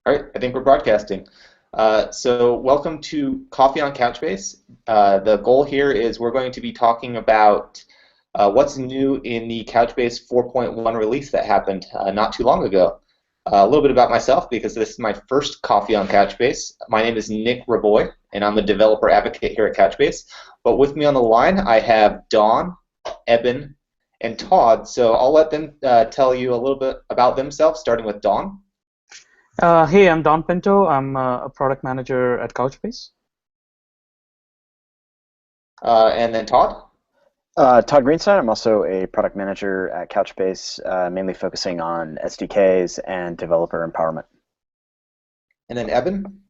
All right, I think we're broadcasting. So welcome to Coffee on Couchbase. The goal here is we're going to be talking about what's new in the Couchbase 4.1 release that happened not too long ago. A little bit about myself, because this is my first Coffee on Couchbase. My name is Nick Raboy, and I'm the developer advocate here at Couchbase. But with me on the line, I have Dawn, Eben, and Todd. So I'll let them tell you a little bit about themselves, starting with Dawn. Hey, I'm Don Pinto. I'm a product manager at Couchbase. And then Todd. Todd Greenstein. I'm also a product manager at Couchbase, mainly focusing on SDKs and developer empowerment. And then Eben.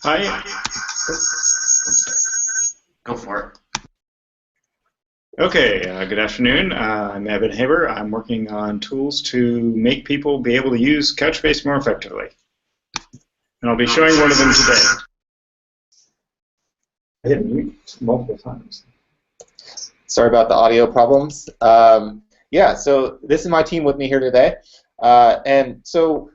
Hi. Go for it. Okay, good afternoon. I'm Eben Haber. I'm working on tools to make people be able to use Couchbase more effectively. And I'll be showing one of them today. I hit mute multiple times. Sorry about the audio problems. Yeah, so this is my team with me here today. And so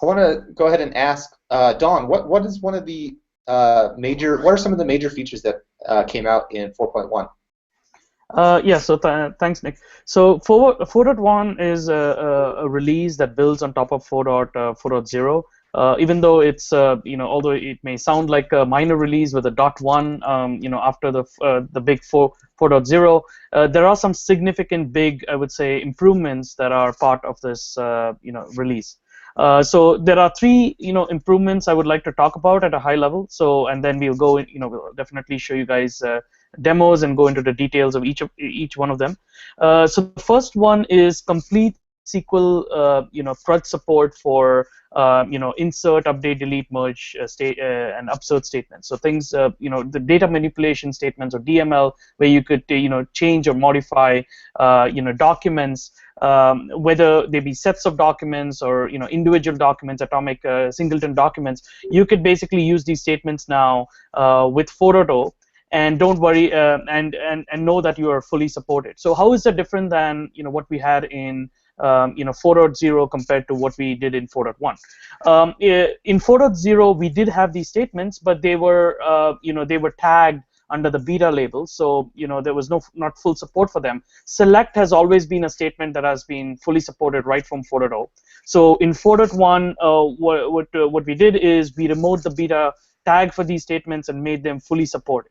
I want to go ahead and ask Dawn, what is one of the what are some of the major features that came out in 4.1? Thanks, Nick. So 4.1 is a release that builds on top of 4.0. Even though it's although it may sound like a minor release with a .1, after the big 4.0, there are some significant big, I would say, improvements that are part of this release. So there are three improvements I would like to talk about at a high level. So and then we'll go we'll definitely show you guys demos and go into the details of each one of them. So the first one is complete SQL CRUD support for insert, update, delete, merge, and upsert statements. So things the data manipulation statements, or DML, where you could change or modify documents, whether they be sets of documents or individual documents, atomic singleton documents. You could basically use these statements now with 4.0. And don't worry, and know that you are fully supported. So how is that different than what we had in 4.0 compared to what we did in 4.1? In 4.0 we did have these statements, but they were they were tagged under the beta label, so there was not full support for them. Select has always been a statement that has been fully supported right from 4.0. So in 4.1, what we did is we removed the beta tag for these statements and made them fully supported.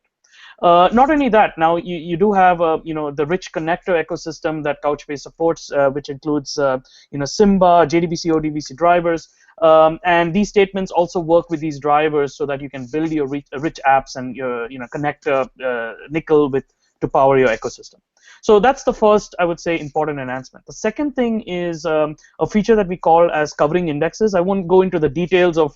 Not only that, now you do have the rich connector ecosystem that Couchbase supports, which includes Simba, JDBC, ODBC drivers, and these statements also work with these drivers so that you can build your rich apps and connect Nickel to power your ecosystem. So that's the first, I would say, important enhancement. The second thing is a feature that we call as covering indexes. I won't go into the details of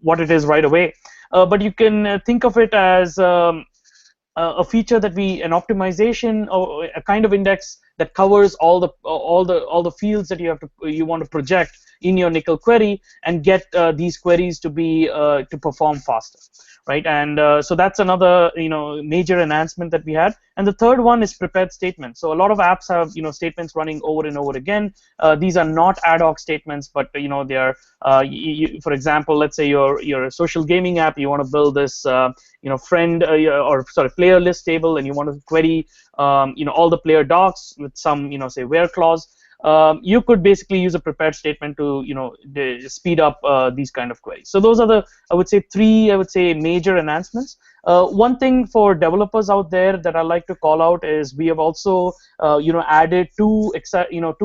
what it is right away. But you can think of it as a feature that an optimization or a kind of index that covers all the fields that you want to project in your Nickel query and get these queries to be to perform faster, right? And so that's another major enhancement that we had. And the third one is prepared statements. So a lot of apps have statements running over and over again. These are not ad hoc statements, but they are. For example, let's say you're a social gaming app. You want to build this player list table, and you want to query all the player docs with some say where clause. You could basically use a prepared statement to speed up these kind of queries. So those are three major enhancements. One thing for developers out there that I like to call out is we have also added two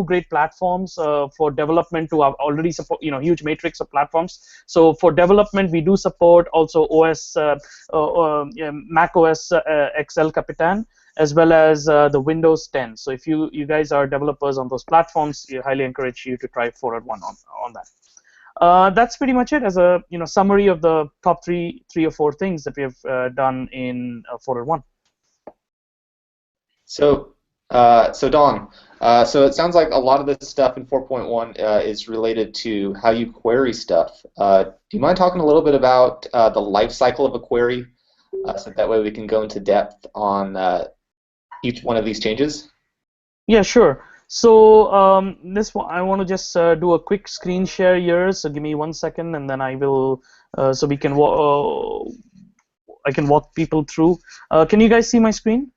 great platforms for development to our already support huge matrix of platforms. So for development we do support also Mac OS X El Capitan, as well as the Windows 10. So if you guys are developers on those platforms, I highly encourage you to try 4.1 on that. That's pretty much it as a summary of the top three or four things that we have done in 4.1. So Dawn, so it sounds like a lot of this stuff in 4.1 is related to how you query stuff. Do you mind talking a little bit about the life cycle of a query, so that way we can go into depth on each one of these changes? Yeah, sure. So this one, I want to just do a quick screen share here. So give me 1 second, and then I will, so we can I can walk people through. Can you guys see my screen?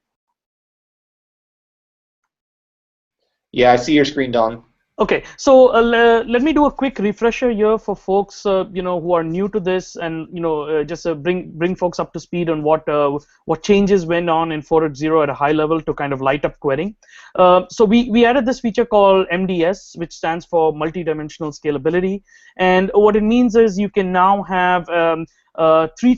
Yeah, I see your screen, Don. Okay, so let me do a quick refresher here for folks, who are new to this, and just bring folks up to speed on what changes went on in 4.0 at a high level to kind of light up querying. So we added this feature called MDS, which stands for multi-dimensional scalability, and what it means is you can now have three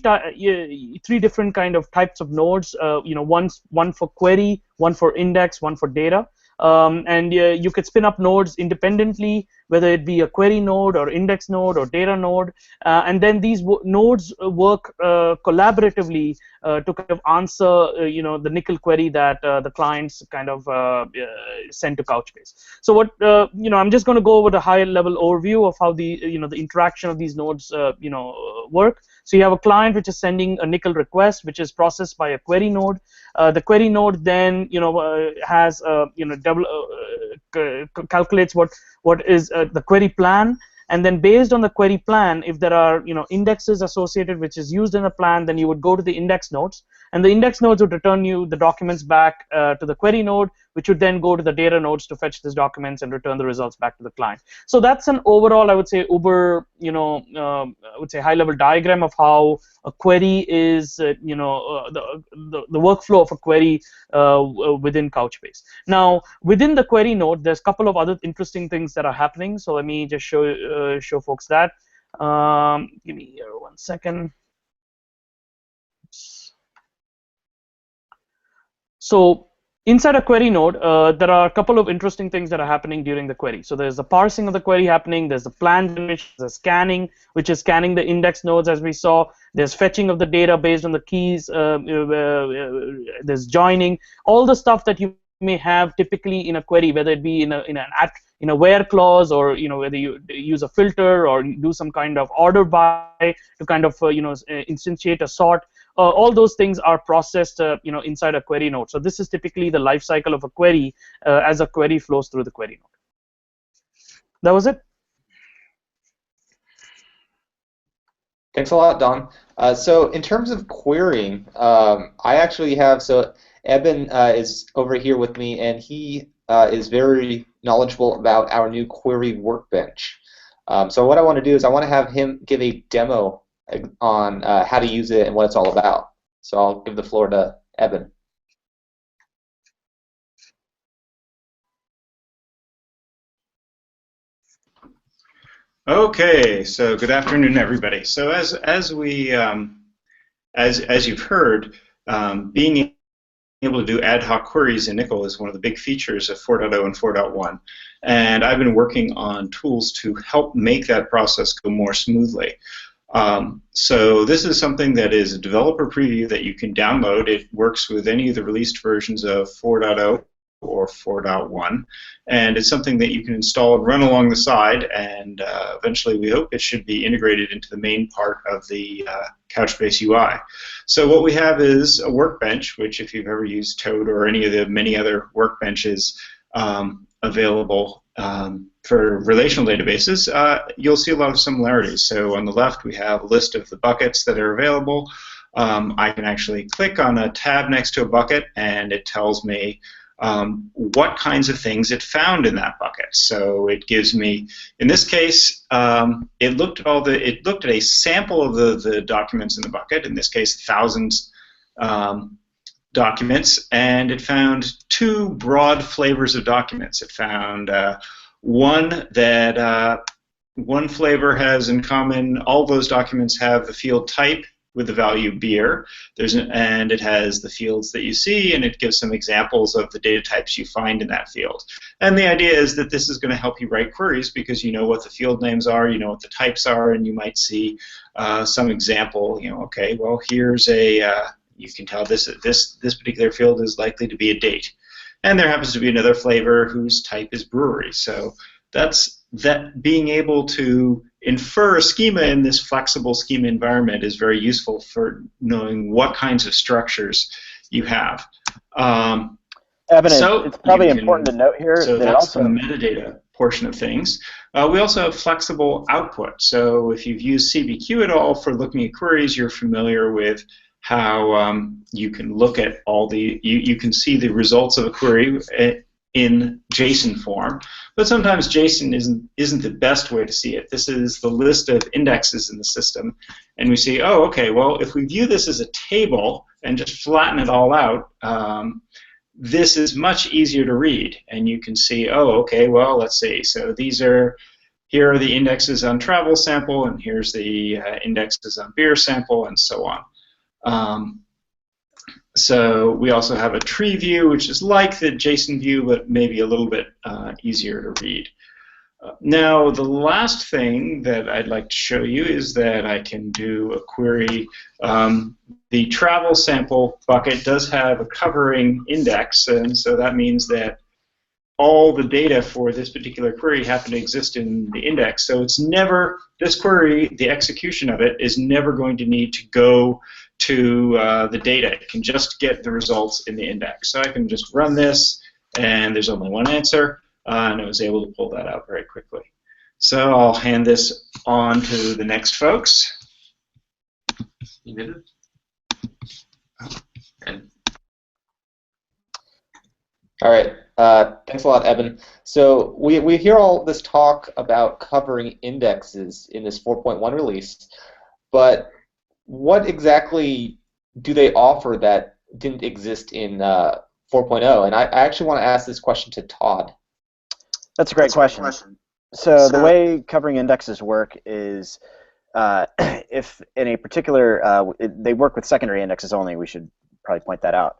different kind of types of nodes. One for query, one for index, one for data. And you could spin up nodes independently, whether it be a query node or index node or data node, and then these nodes work collaboratively to kind of answer the nickel query that the clients kind of send to Couchbase. So what I'm just going to go over the high level overview of how the the interaction of these nodes work. So you have a client which is sending a nickel request, which is processed by a query node. The query node then has calculates what is the query plan, and then based on the query plan, if there are indexes associated which is used in the plan, then you would go to the index nodes, and the index nodes would return you the documents back to the query node, which would then go to the data nodes to fetch these documents and return the results back to the client. So that's an overall, I would say, I would say high-level diagram of how a query is, the workflow of a query within Couchbase. Now, within the query node, there's a couple of other interesting things that are happening. So let me just show folks that. Give me 1 second. So inside a query node, there are a couple of interesting things that are happening during the query. So there's the parsing of the query happening. There's the plan generation, there's scanning, which is scanning the index nodes as we saw. There's fetching of the data based on the keys. There's joining. All the stuff that you may have typically in a query, whether it be in a where clause, or whether you use a filter or do some kind of order by to kind of instantiate a sort. All those things are processed inside a query node. So this is typically the life cycle of a query as a query flows through the query node. That was it. Thanks a lot, Don. So in terms of querying, I actually have, so Eben is over here with me, and he is very knowledgeable about our new query workbench. So what I want to do is I want to have him give a demo on how to use it and what it's all about. So I'll give the floor to Eben. Okay, so good afternoon, everybody. So as you've heard, being able to do ad hoc queries in Nickel is one of the big features of 4.0 and 4.1, and I've been working on tools to help make that process go more smoothly. So this is something that is a developer preview that you can download. It works with any of the released versions of 4.0 or 4.1, and it's something that you can install and run along the side, and eventually we hope it should be integrated into the main part of the Couchbase UI. So what we have is a workbench, which if you've ever used Toad or any of the many other workbenches available for relational databases, you'll see a lot of similarities. So on the left we have a list of the buckets that are available. I can actually click on a tab next to a bucket, and it tells me what kinds of things it found in that bucket. So it gives me, in this case, it looked at a sample of the documents in the bucket. In this case, thousands documents, and it found two broad flavors of documents. It found one that one flavor has in common. All those documents have the field type with the value beer. And it has the fields that you see, and it gives some examples of the data types you find in that field. And the idea is that this is going to help you write queries because you know what the field names are, you know what the types are, and you might see some example. Okay, well here's a you can tell this particular field is likely to be a date, and there happens to be another flavor whose type is brewery. So that being able to infer a schema in this flexible schema environment is very useful for knowing what kinds of structures you have. Evan, So it's probably you can, important to note here so that that's also the metadata portion of things. We also have flexible output. So if you've used CBQ at all for looking at queries, you're familiar with how you can look at all the, you can see the results of a query in JSON form, but sometimes JSON isn't the best way to see it. This is the list of indexes in the system, and we see, oh, okay, well, if we view this as a table and just flatten it all out, this is much easier to read, and you can see, oh, okay, well, let's see. So here are the indexes on travel sample, and here's the indexes on beer sample, and so on. So we also have a tree view, which is like the JSON view, but maybe a little bit easier to read. Now, the last thing that I'd like to show you is that I can do a query. The travel sample bucket does have a covering index, and so that means that all the data for this particular query happen to exist in the index. So it's never, this query, the execution of it, is never going to need to go to the data. It can just get the results in the index. So I can just run this, and there's only one answer, and I was able to pull that out very quickly. So I'll hand this on to the next folks. You did it? And all right. Thanks a lot, Evan. So we hear all this talk about covering indexes in this 4.1 release, but what exactly do they offer that didn't exist in 4.0? And I actually want to ask this question to Todd. That's a great question. So the way covering indexes work is if in a particular, they work with secondary indexes only, we should probably point that out.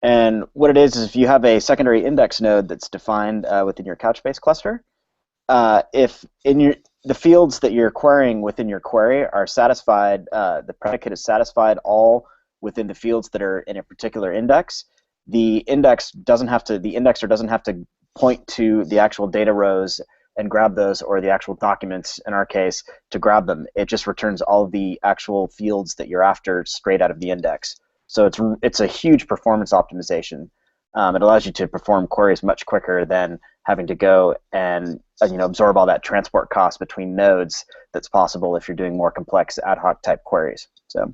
And what it is if you have a secondary index node that's defined within your Couchbase cluster, if in the fields that you're querying within your query are satisfied, the predicate is satisfied all within the fields that are in a particular index, the indexer doesn't have to point to the actual data rows and grab those, or the actual documents, in our case, to grab them. It just returns all of the actual fields that you're after straight out of the index. So it's a huge performance optimization. It allows you to perform queries much quicker than having to go and absorb all that transport cost between nodes that's possible if you're doing more complex ad hoc type queries. So.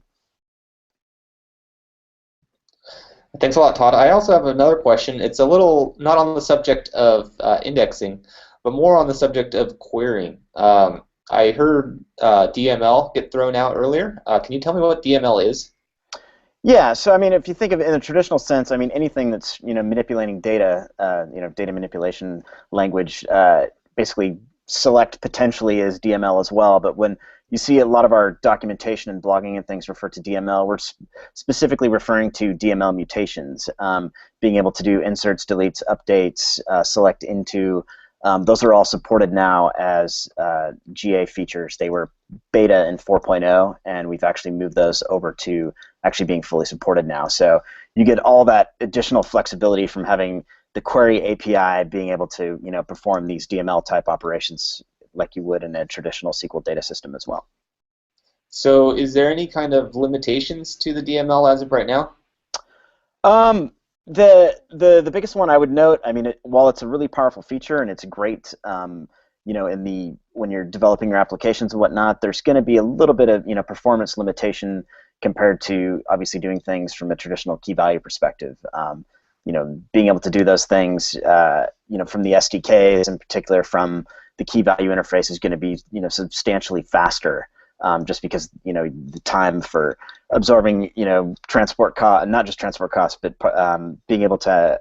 Thanks a lot, Todd. I also have another question. It's a little not on the subject of indexing, but more on the subject of querying. I heard DML get thrown out earlier. Can you tell me what DML is? Yeah, so I mean, if you think of it in a traditional sense, I mean, anything that's manipulating data, data manipulation language, basically select potentially as DML as well. But when you see a lot of our documentation and blogging and things refer to DML, we're specifically referring to DML mutations, being able to do inserts, deletes, updates, select into. Those are all supported now as GA features. They were beta in 4.0, and we've actually moved those over to actually being fully supported now. So you get all that additional flexibility from having the query API being able to perform these DML type operations like you would in a traditional SQL data system as well. So is there any kind of limitations to the DML as of right now? The biggest one I would note, I mean, while it's a really powerful feature and it's great, when you're developing your applications and whatnot, there's going to be a little bit of performance limitation compared to obviously doing things from a traditional key value perspective. Being able to do those things, from the SDKs in particular, from the key value interface is going to be substantially faster. Just because the time for absorbing transport cost, not just transport costs, but being able to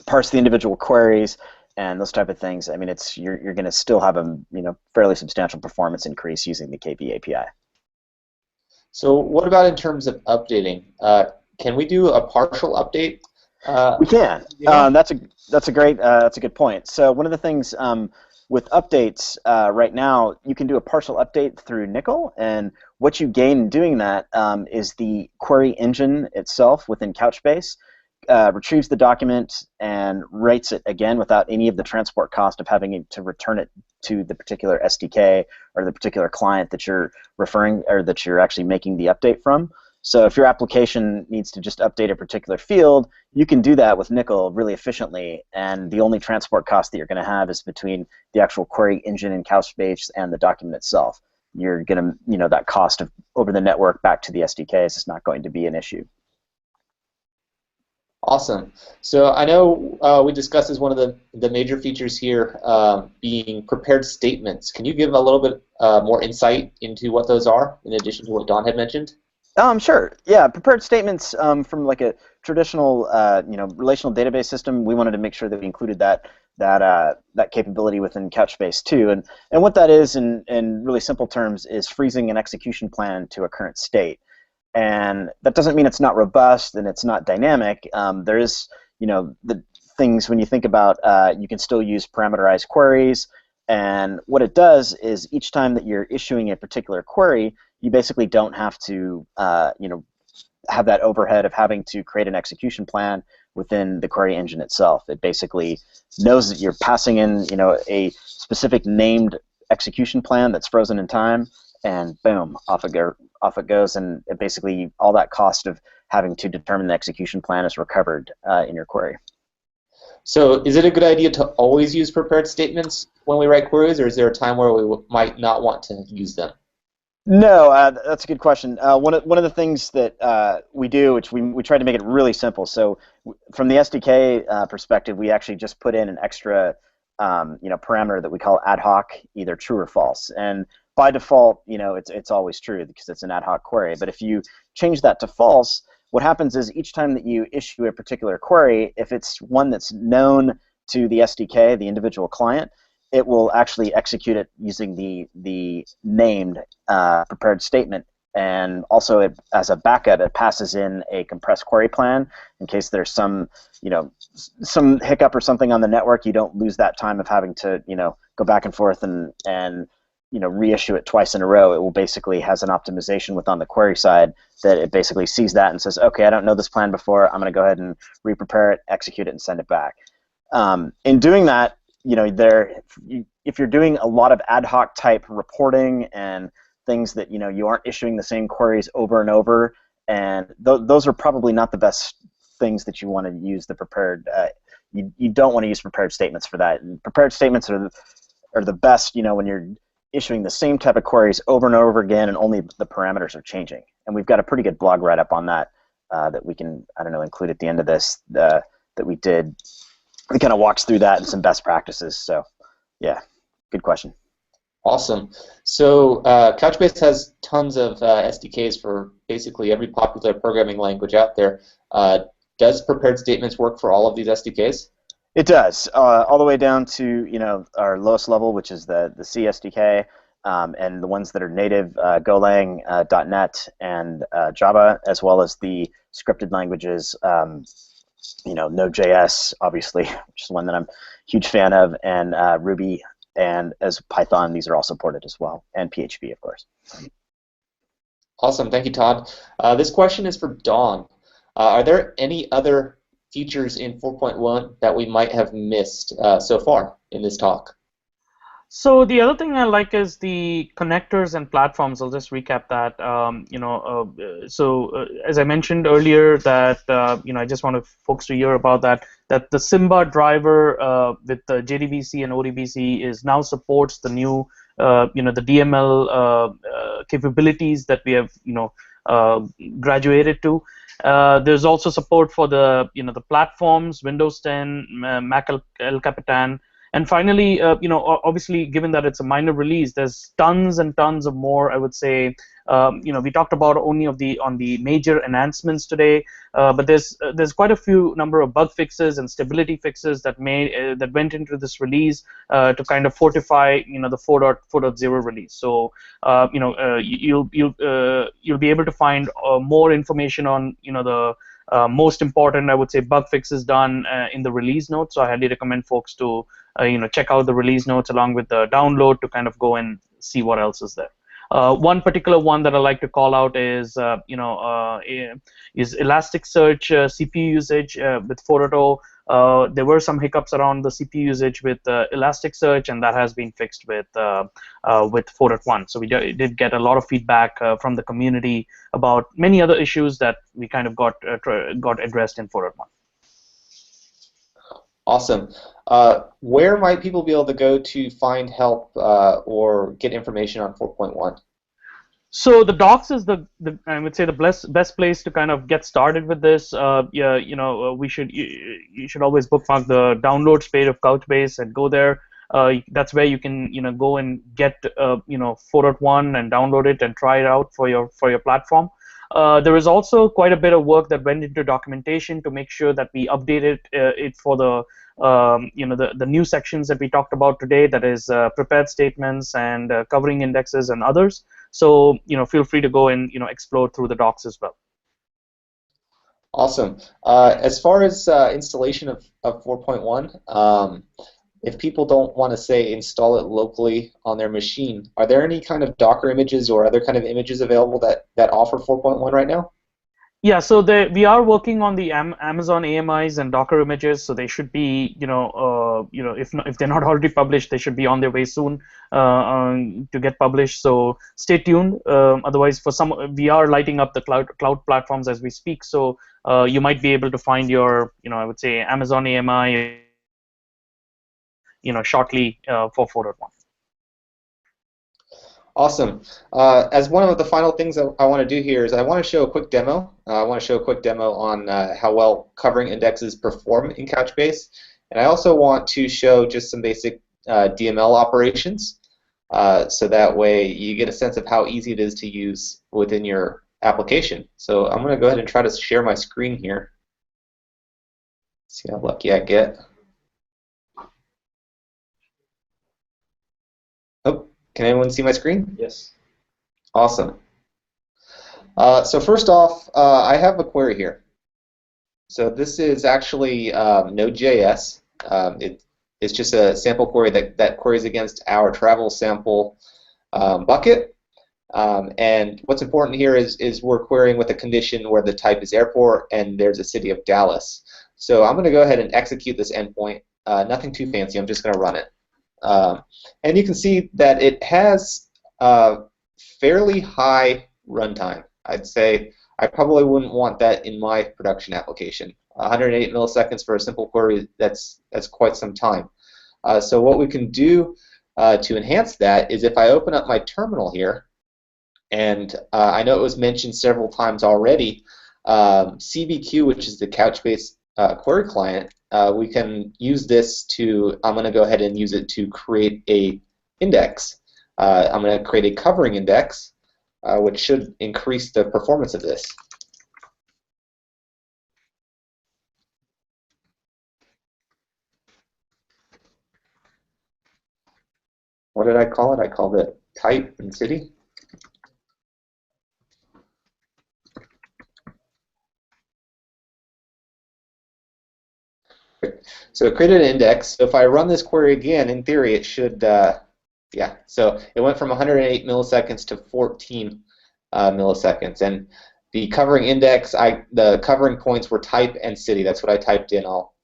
parse the individual queries and those type of things. I mean, you're going to still have a fairly substantial performance increase using the KB API. So what about in terms of updating? Can we do a partial update? We can. That's a good point. So one of the things with updates right now, you can do a partial update through Nickel, and what you gain in doing that is the query engine itself within Couchbase retrieves the document and writes it again without any of the transport cost of having to return it to the particular SDK or the particular client that you're referring or that you're actually making the update from. So if your application needs to just update a particular field, you can do that with Nickel really efficiently, and the only transport cost that you're going to have is between the actual query engine in Couchbase and the document itself. You're going to, that cost of over the network back to the SDKs is not going to be an issue. Awesome. So I know we discussed as one of the major features here being prepared statements. Can you give a little bit more insight into what those are, in addition to what Don had mentioned? Sure. Yeah, prepared statements from like a traditional, relational database system. We wanted to make sure that we included that capability within Couchbase too. And what that is, in really simple terms, is freezing an execution plan to a current state. And that doesn't mean it's not robust and it's not dynamic. There is, the things when you think about, you can still use parameterized queries. And what it does is each time that you're issuing a particular query, you basically don't have to, have that overhead of having to create an execution plan within the query engine itself. It basically knows that you're passing in, a specific named execution plan that's frozen in time, and boom, off it goes, and basically all that cost of having to determine the execution plan is recovered in your query. So is it a good idea to always use prepared statements when we write queries, or is there a time where we might not want to use them? No, that's a good question. One of the things that we do, which we try to make it really simple. So from the SDK perspective, we actually just put in an extra parameter that we call ad hoc, either true or false. And by default, it's always true because it's an ad hoc query. But if you change that to false, what happens is each time that you issue a particular query, if it's one that's known to the SDK, the individual client, it will actually execute it using the named prepared statement. And also, as a backup, it passes in a compressed query plan in case there's some hiccup or something on the network. You don't lose that time of having to go back and forth and reissue it twice in a row. It will basically has an optimization on the query side that it basically sees that and says, okay, I don't know this plan before. I'm going to go ahead and re-prepare it, execute it, and send it back. In doing that, if you're doing a lot of ad hoc type reporting and things that you aren't issuing the same queries over and over, and those are probably not the best things that you want to use the prepared. You don't want to use prepared statements for that. And prepared statements are the best when you're issuing the same type of queries over and over again, and only the parameters are changing. And we've got a pretty good blog write-up on that that we can include at the end of this that we did. We kind of walks through that and some best practices. So, yeah, good question. Awesome. So Couchbase has tons of SDKs for basically every popular programming language out there. Does prepared statements work for all of these SDKs? It does, all the way down to our lowest level, which is the C SDK, and the ones that are native, Golang, .NET, and Java, as well as the scripted languages. Node.js, obviously, which is one that I'm a huge fan of, and Ruby, and as Python, these are all supported as well, and PHP, of course. Awesome, thank you, Todd. This question is for Dawn. Are there any other features in 4.1 that we might have missed so far in this talk? So the other thing I like is the connectors and platforms. I'll just recap that. As I mentioned earlier, that I just want folks to hear about that. That the Simba driver with the JDBC and ODBC is now supports the new the DML capabilities that we have graduated to. There's also support for the the platforms, Windows 10, Mac El Capitan. And finally, obviously, given that it's a minor release, there's tons and tons of more. I would say, we talked about only on the major enhancements today, but there's quite a few number of bug fixes and stability fixes that went into this release to kind of fortify the 4.0 release. So you'll be able to find more information on the most important, I would say, bug fixes done in the release notes. So I highly recommend folks to check out the release notes along with the download to kind of go and see what else is there. One particular one that I like to call out is Elasticsearch CPU usage with 4.0. There were some hiccups around the CPU usage with Elasticsearch, and that has been fixed with 4.1. So we did get a lot of feedback from the community about many other issues that we kind of got addressed in 4.1. Awesome. Where might people be able to go to find help or get information on 4.1? So the docs is I would say the best place to kind of get started with this. Yeah, you should always bookmark the downloads page of Couchbase and go there. That's where you can go and get 4.1 and download it and try it out for your platform. There is also quite a bit of work that went into documentation to make sure that we updated it for the the new sections that we talked about today. That is prepared statements and covering indexes and others. So feel free to go and explore through the docs as well. Awesome. As far as installation of 4.1, if people don't want to say install it locally on their machine, are there any kind of Docker images or other kind of images available that offer 4.1 right now? Yeah, so we are working on the Amazon AMIs and Docker images, so they should be, if they're not already published, they should be on their way soon to get published. So stay tuned. Otherwise, for some, we are lighting up the cloud platforms as we speak. So you might be able to find your, I would say Amazon AMI, shortly for 4.1. Awesome. As one of the final things I want to do here is I want to show a quick demo. I want to show a quick demo on how well covering indexes perform in Couchbase. And I also want to show just some basic DML operations so that way you get a sense of how easy it is to use within your application. So I'm going to go ahead and try to share my screen here. See how lucky I get. Oh. Can anyone see my screen? Yes. Awesome. So first off, I have a query here. So this is actually Node.js. It's just a sample query that queries against our travel sample bucket. And what's important here is we're querying with a condition where the type is airport and there's a city of Dallas. So I'm going to go ahead and execute this endpoint. Nothing too fancy. I'm just going to run it. And you can see that it has fairly high runtime. I'd say I probably wouldn't want that in my production application. 108 milliseconds for a simple query, that's quite some time. So what we can do to enhance that is if I open up my terminal here, and I know it was mentioned several times already, CBQ, which is the Couchbase query client, we can use this to, I'm going to go ahead and use it to create a index. I'm going to create a covering index, which should increase the performance of this. What did I call it? I called it type and city. So it created an index. So if I run this query again, in theory, it should, yeah. So it went from 108 milliseconds to 14 milliseconds. And the covering index, the covering points were type and city. That's what I typed in. I'll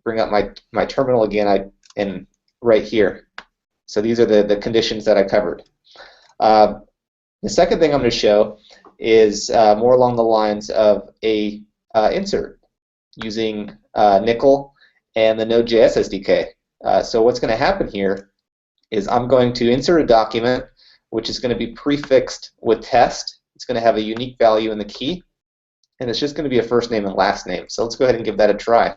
bring up my terminal again, and right here. So these are the conditions that I covered. The second thing I'm going to show is more along the lines of a insert using Nickel and the Node.js SDK. So what's going to happen here is I'm going to insert a document which is going to be prefixed with test. It's going to have a unique value in the key, and it's just going to be a first name and last name. So let's go ahead and give that a try.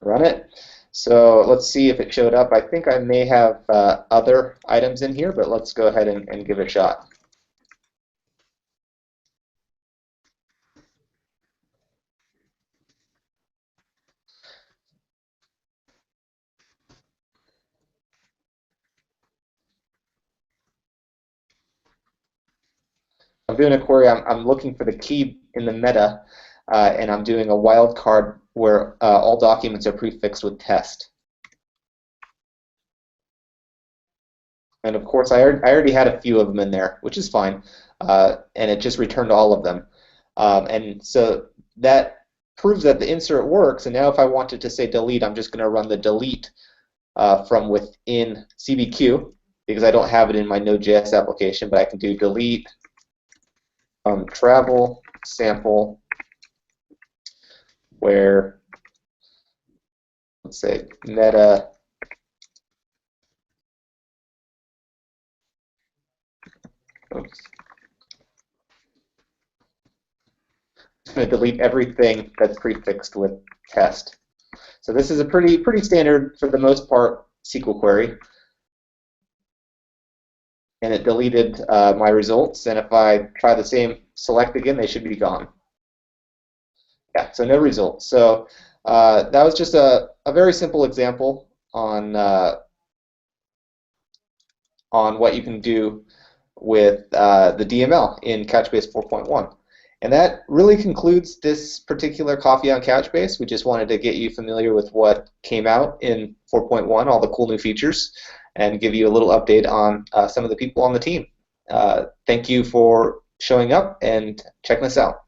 Run it. So let's see if it showed up. I think I may have other items in here, but let's go ahead and give it a shot. I'm doing a query. I'm looking for the key in the meta. and I'm doing a wildcard where all documents are prefixed with test. And of course, I already had a few of them in there, which is fine, and it just returned all of them. And so that proves that the insert works, and now if I wanted to say delete, I'm just going to run the delete from within CBQ, because I don't have it in my Node.js application, but I can do delete travel sample, where, let's say, meta oops. It's going to delete everything that's prefixed with test. So this is a pretty standard, for the most part, SQL query. And it deleted my results. And if I try the same select again, they should be gone. Yeah, so no results. So that was just a very simple example on what you can do with the DML in Couchbase 4.1. And that really concludes this particular Coffee on Couchbase. We just wanted to get you familiar with what came out in 4.1, all the cool new features, and give you a little update on some of the people on the team. Thank you for showing up and checking us out.